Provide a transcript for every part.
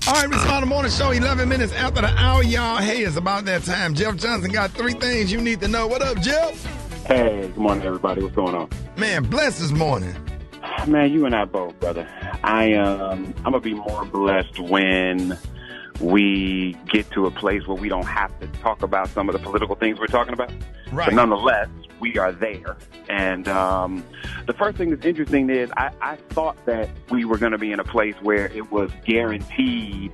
All right, Respond the Morning Show, 11 minutes after the hour, y'all. Hey, it's about that time. Jeff Johnson got 3 things you need to know. What up, Jeff? Hey, good morning, everybody. What's going on? Man, blessed this morning. Man, you and I both, brother. I'm going to be more blessed when we get to a place where we don't have to talk about some of the political things we're talking about. Right. But nonetheless, we are there. And the first thing that's interesting is I thought that we were going to be in a place where it was guaranteed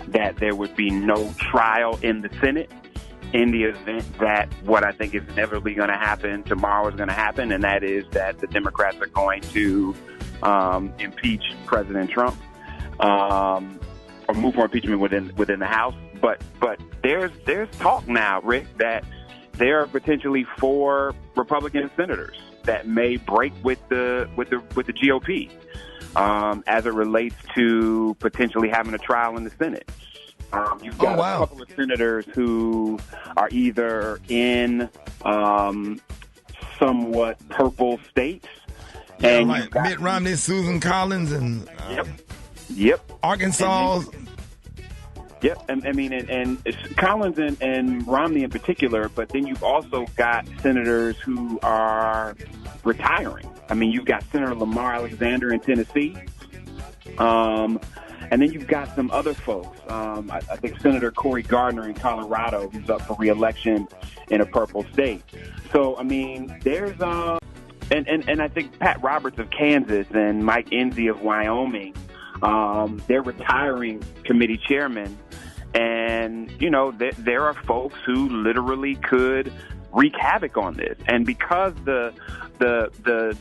that there would be no trial in the Senate in the event that what I think is inevitably going to happen tomorrow is going to happen, and that is that the Democrats are going to impeach President Trump or move for impeachment within the House. But there's talk now, Rick, that there are potentially 4 Republican senators that may break with the GOP as it relates to potentially having a trial in the Senate. You've got a couple of senators who are either in somewhat purple states, and like Mitt Romney, Susan Collins, and yep, Arkansas. Yep, and it's Collins and Romney in particular, but then you've also got senators who are retiring. I mean, you've got Senator Lamar Alexander in Tennessee, and then you've got some other folks. I think Senator Cory Gardner in Colorado, who's up for re-election in a purple state. So, I mean, there's and I think Pat Roberts of Kansas and Mike Enzi of Wyoming, they're retiring committee chairmen. And, you know, there are folks who literally could wreak havoc on this. And because the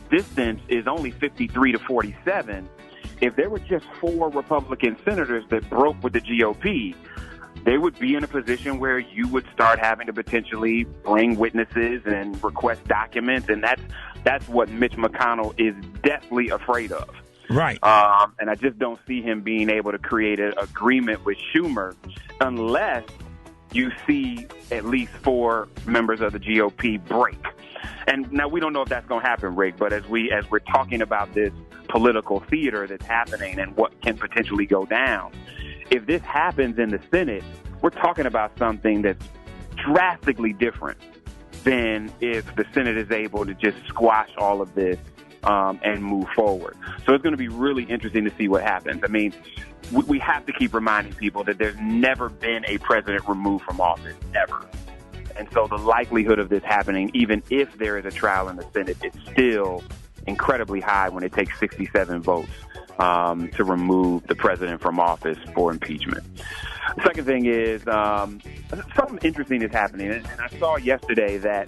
distance is only 53 to 47, if there were just 4 Republican senators that broke with the GOP, they would be in a position where you would start having to potentially bring witnesses and request documents. And that's what Mitch McConnell is deathly afraid of. Right. And I just don't see him being able to create an agreement with Schumer unless you see at least 4 members of the GOP break. And now we don't know if that's going to happen, Rick, but as we're talking about this political theater that's happening and what can potentially go down, if this happens in the Senate, we're talking about something that's drastically different than if the Senate is able to just squash all of this and move forward. So it's going to be really interesting to see what happens. I mean, we have to keep reminding people that there's never been a president removed from office, never. And so the likelihood of this happening, even if there is a trial in the Senate, it's still incredibly high when it takes 67 votes to remove the president from office for impeachment. The second thing is something interesting is happening. And I saw yesterday that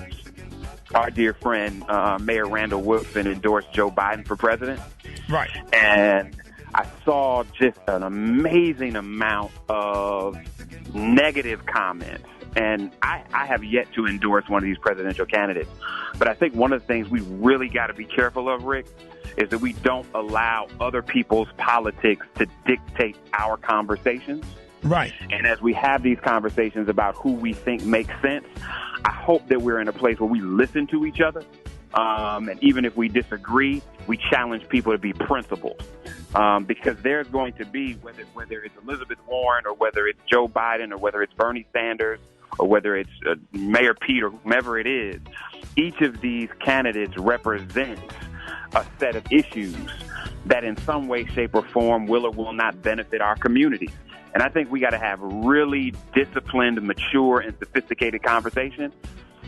our dear friend, Mayor Randall Woodfin, endorsed Joe Biden for president. Right. And I saw just an amazing amount of negative comments. And I have yet to endorse one of these presidential candidates. But I think one of the things we really got to be careful of, Rick, is that we don't allow other people's politics to dictate our conversations. Right. And as we have these conversations about who we think makes sense, I hope that we're in a place where we listen to each other. And even if we disagree, we challenge people to be principled. Because there's going to be, whether it's Elizabeth Warren or whether it's Joe Biden or whether it's Bernie Sanders or whether it's Mayor Pete or whomever it is, each of these candidates represents a set of issues that in some way, shape, or form will or will not benefit our community. And I think we got to have really disciplined, mature, and sophisticated conversation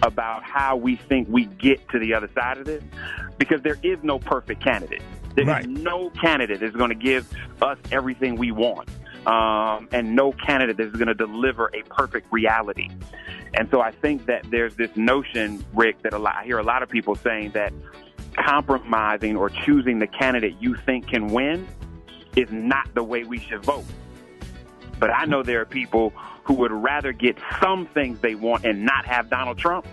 about how we think we get to the other side of this, because there is no perfect candidate. There is no candidate that's going to give us everything we want, and no candidate that's going to deliver a perfect reality. And so I think that there's this notion, Rick, that I hear a lot of people saying that compromising or choosing the candidate you think can win is not the way we should vote. But I know there are people who would rather get some things they want and not have Donald Trump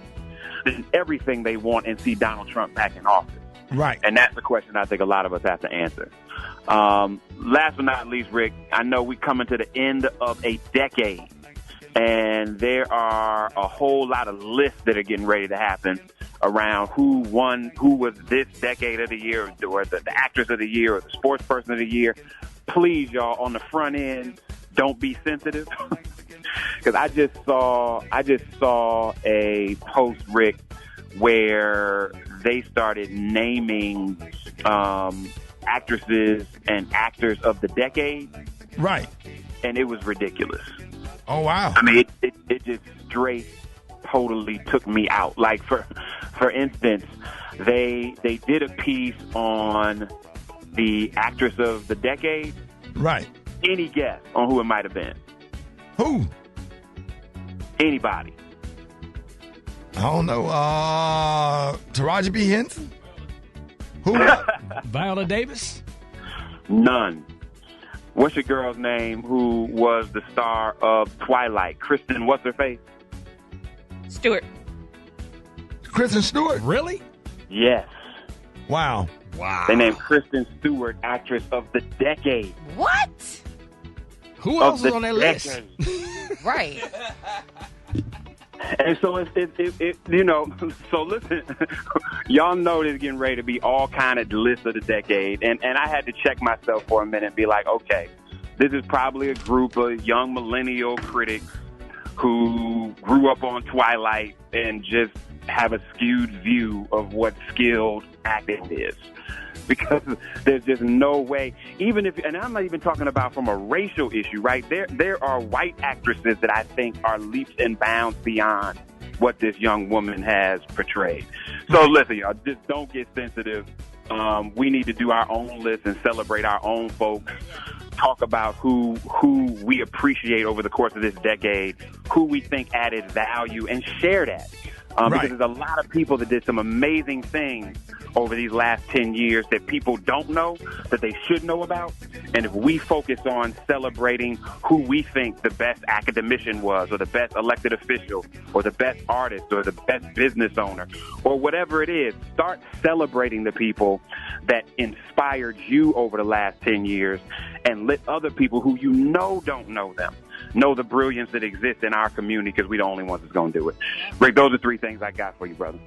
than everything they want and see Donald Trump back in office. Right. And that's the question I think a lot of us have to answer. Last but not least, Rick, I know we're coming to the end of a decade, and there are a whole lot of lists that are getting ready to happen around who was this decade of the year, or the actress of the year, or the sports person of the year. Please, y'all, on the front end, don't be sensitive. Because I just saw a post, Rick, where they started naming actresses and actors of the decade. Right. And it was ridiculous. Oh, wow. I mean, it just straight totally took me out. Like, for instance, they did a piece on the actress of the decade. Right. Any guess on who it might have been? Who? Anybody. I don't know. Taraji P. Henson? Who? Viola Davis? None. What's your girl's name who was the star of Twilight? Kristen, what's her face? Stewart. Kristen Stewart? Really? Yes. Wow. They named Kristen Stewart actress of the decade. What? Who else is on that list? Right. And so it you know, so listen, y'all know this is getting ready to be all kind of lists of the decade. And I had to check myself for a minute and be like, okay, this is probably a group of young millennial critics who grew up on Twilight and just have a skewed view of what skilled acting is. Because there's just no way, even if, and I'm not even talking about from a racial issue, right? There are white actresses that I think are leaps and bounds beyond what this young woman has portrayed. So listen, y'all, just don't get sensitive. We need to do our own list and celebrate our own folks. Talk about who we appreciate over the course of this decade, who we think added value, and share that. Because there's a lot of people that did some amazing things over these last 10 years that people don't know, that they should know about. And if we focus on celebrating who we think the best academician was, or the best elected official, or the best artist, or the best business owner, or whatever it is, start celebrating the people that inspired you over the last 10 years, and let other people who you know don't know them know the brilliance that exists in our community, because we're the only ones that's going to do it. Rick, those are three things I got for you, brother.